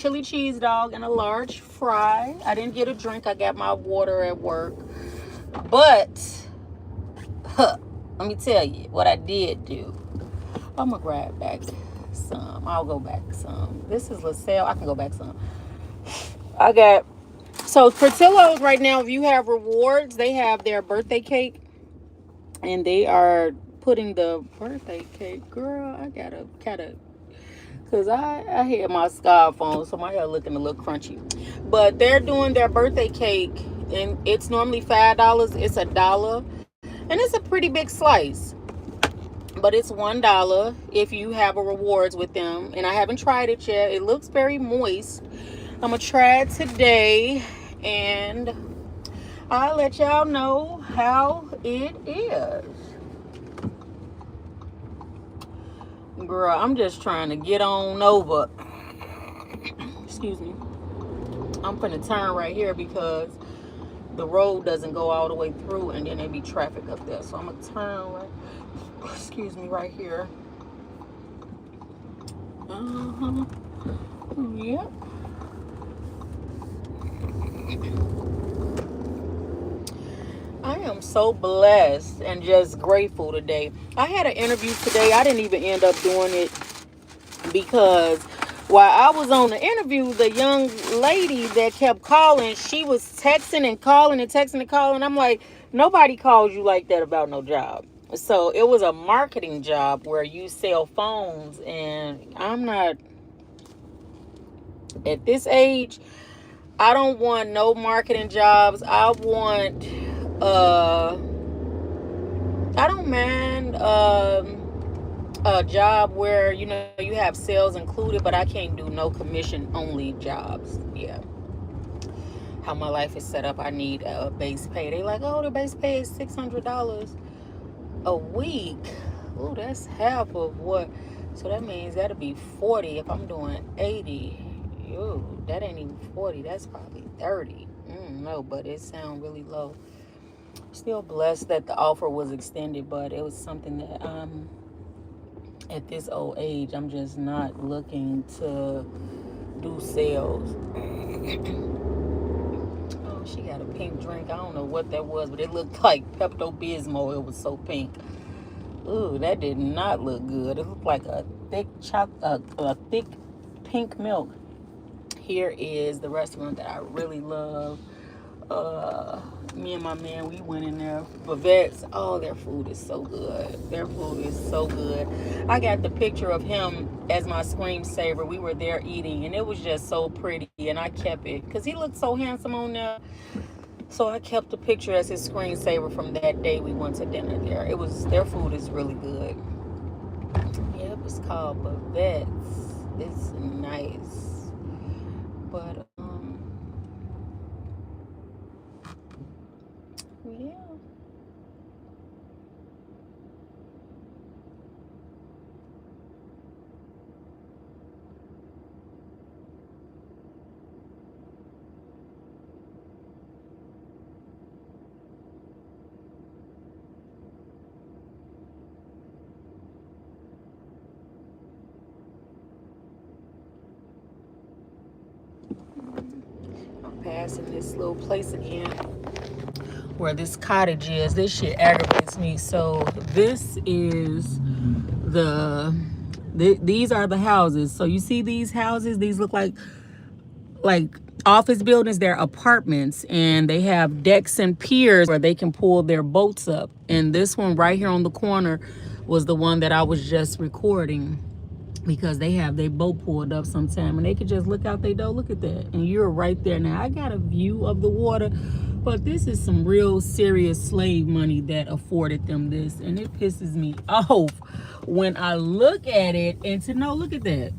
chili cheese dog and a large fry. I didn't get a drink. I got my water at work. But, let me tell you what I did do. I'm going to grab back some. I'll go back some. This is LaSalle. I can go back some. I got, so Portillo's right now, if you have rewards, they have their birthday cake. And they are putting the birthday cake. Girl, I got to kind of, because I had my scarf on, so my hair looking a little crunchy. But they're doing their birthday cake, and it's normally $5. It's $1. And it's a pretty big slice. But it's $1 if you have a rewards with them. And I haven't tried it yet. It looks very moist. I'm going to try it today. And I'll let y'all know how it is. Girl, I'm just trying to get on over. Excuse me. I'm finna turn right here because the road doesn't go all the way through and then there be traffic up there. So I'm gonna turn right, excuse me, right here. Yep. I am so blessed and just grateful today. I had an interview today. I didn't even end up doing it because while I was on the interview, the young lady that kept calling, she was texting and calling and texting and calling. I'm like, nobody calls you like that about no job. So it was a marketing job where you sell phones, and I'm not, at this age, I don't want no marketing jobs. I want I don't mind a job where you have sales included, but I can't do no commission only jobs. Yeah, how my life is set up, I need a base pay. They like, oh, the base pay is $600 a week. Oh, that's half of what. So that means that'll be 40 if I'm doing 80. Ooh, that ain't even 40. That's probably 30. No, but it sounds really low. Still blessed that the offer was extended, but it was something that at this old age, I'm just not looking to do sales. Oh, she got a pink drink. I don't know what that was, but it looked like Pepto-Bismol. It was so pink. Ooh, that did not look good. It looked like a thick a thick pink milk. Here is the restaurant that I really love. Me and my man, we went in there. Bavette's, oh, their food is so good. Their food is so good. I got the picture of him as my screensaver. We were there eating, and it was just so pretty, and I kept it because he looked so handsome on there. So I kept the picture as his screensaver from that day we went to dinner there. Their food is really good. Yeah, it was called Bavette's. It's nice. But yeah. I'm passing this little place again where this cottage is. This shit aggravates me. So this is these are the houses. So you see these houses? These look like office buildings. They're apartments, and they have decks and piers where they can pull their boats up. And this one right here on the corner was the one that I was just recording, because they have their boat pulled up sometime and they could just look out their door. Look at that, and you're right there. Now I got a view of the water, but this is some real serious slave money that afforded them this, and it pisses me off when I look at it. And to know, look at that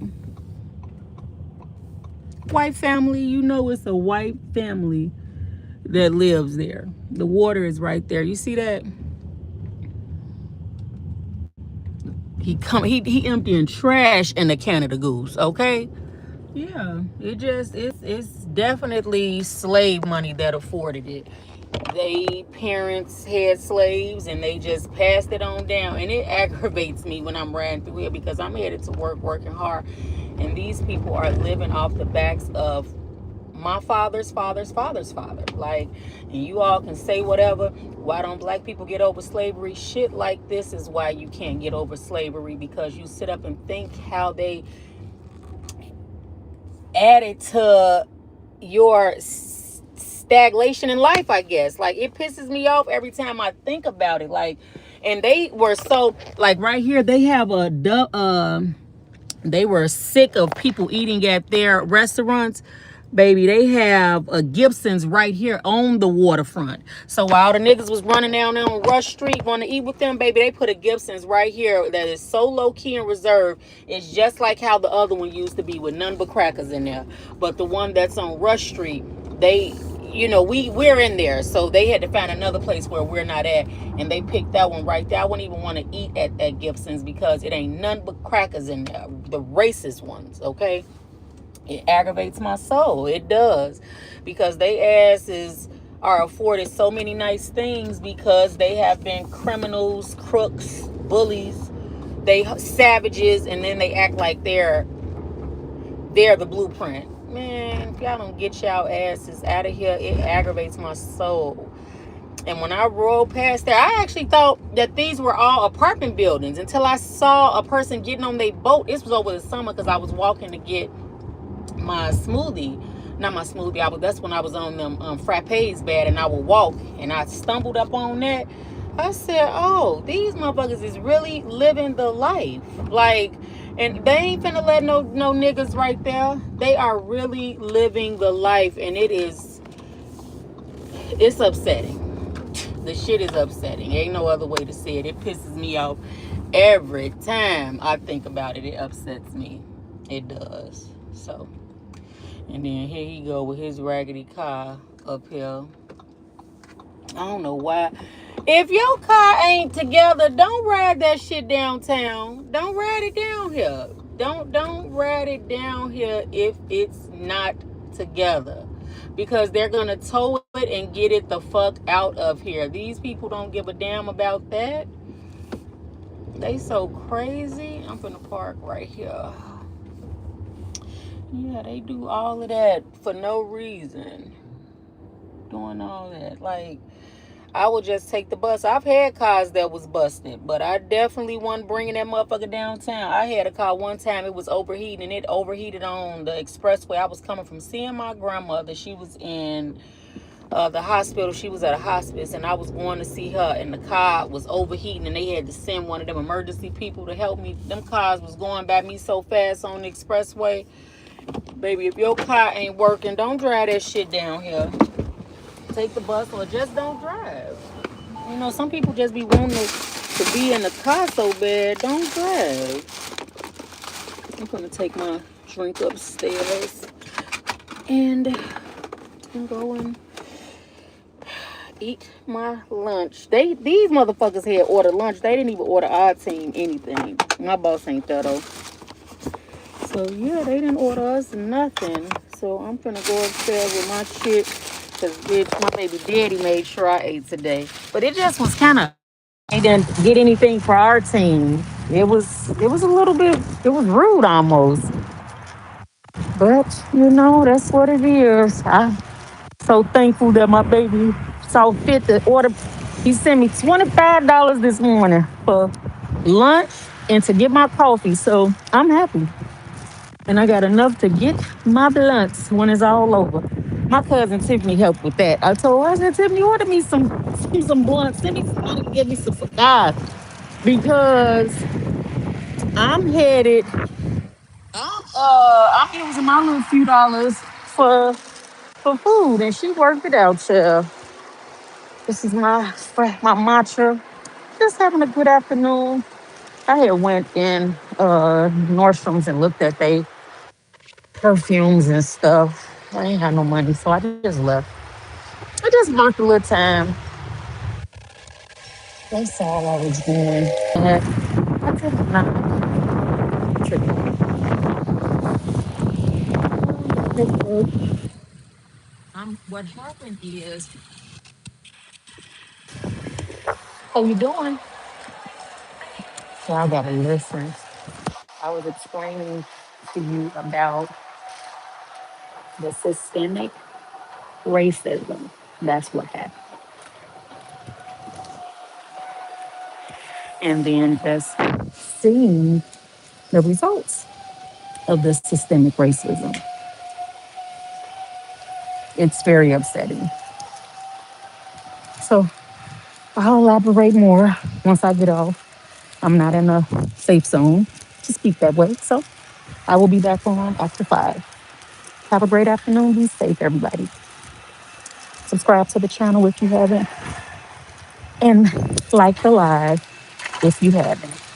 white family, it's a white family that lives there. The water is right there. You see that? He emptying trash in the Canada Goose, okay? Yeah, it's definitely slave money that afforded it. They parents had slaves and they just passed it on down, and it aggravates me when I'm riding through here because I'm headed to work, working hard, And these people are living off the backs of my father's father. Like, and you all can say whatever. Why don't black people get over slavery? Shit like this is why you can't get over slavery, because you sit up and think how they added to your stagnation in life, I guess. Like, it pisses me off every time I think about it. Like, and they were so, like, right here they have they were sick of people eating at their restaurants. Baby, they have a Gibson's right here on the waterfront. So while the niggas was running down there on Rush Street wanting to eat with them, baby, they put a Gibson's right here that is so low key and reserved. It's just like how the other one used to be, with none but crackers in there. But the one that's on Rush Street, they, you know, we're in there, so they had to find another place where we're not at, and they picked that one right there. I wouldn't even want to eat at Gibson's because it ain't none but crackers in there, the racist ones. Okay, it aggravates my soul. It does, because they asses are afforded so many nice things because they have been criminals, crooks, bullies, they savages, and then they act like they're the blueprint. Man, if y'all don't get y'all asses out of here, it aggravates my soul. And when I rolled past there, I actually thought that these were all apartment buildings until I saw a person getting on their boat. This was over the summer because I was walking to get my smoothie. Not my smoothie. That's when I was on them frappes bad, and I would walk, and I stumbled up on that. I said, "Oh, these motherfuckers is really living the life." Like, and they ain't finna let no niggas right there. They are really living the life, and it's upsetting. The shit is upsetting. Ain't no other way to say it. It pisses me off every time I think about it. It upsets me. It does. So, and then here he go with his raggedy car up here. I don't know why. If your car ain't together, don't ride that shit downtown. Don't ride it down here. Don't ride it down here if it's not together. Because they're gonna tow it and get it the fuck out of here. These people don't give a damn about that. They so crazy. I'm gonna park right here. Yeah, they do all of that for no reason. Doing all that. Like, I would just take the bus. I've had cars that was busted, but I definitely wasn't bringing that motherfucker downtown. I had a car one time, it was overheating, and it overheated on the expressway. I was coming from seeing my grandmother. She was in the hospital. She was at a hospice, and I was going to see her, and the car was overheating, and they had to send one of them emergency people to help me. Them cars was going by me so fast on the expressway. Baby, if your car ain't working, don't drive that shit down here. Take the bus or just don't drive. You know, some people just be wanting to be in the car so bad. Don't drive. I'm gonna take my drink upstairs and go and eat my lunch. These motherfuckers had ordered lunch. They didn't even order our team anything. My boss ain't that though. So yeah, they didn't order us nothing. So I'm gonna go upstairs with my shit. Cause bitch, my baby daddy made sure I ate today. But it just was kind of, they didn't get anything for our team. It was a little bit, it was rude almost. But you know, that's what it is. I'm so thankful that my baby saw fit to order. He sent me $25 this morning for lunch and to get my coffee. So I'm happy. And I got enough to get my blunts when it's all over. My cousin Tiffany helped with that. I told her, I said, Tiffany, order me some blunts. Send me some money to get me some cigars. Because I'm headed, I'm using my little few dollars for food. And she worked it out, child. This is my matcha. Just having a good afternoon. I had went in Nordstrom's and looked at they perfumes and stuff. I ain't had no money, so I just left. I just worked a little time. That's all I was doing. And I did not tripping. What happened is, how you doing? So I gotta listen. I was explaining. to you about the systemic racism. That's what happened. And then just seeing the results of the systemic racism. It's very upsetting. So I'll elaborate more once I get off. I'm not in a safe zone to speak that way. So I will be back on after 5. Have a great afternoon. Be safe, everybody. Subscribe to the channel if you haven't. And like the live if you haven't.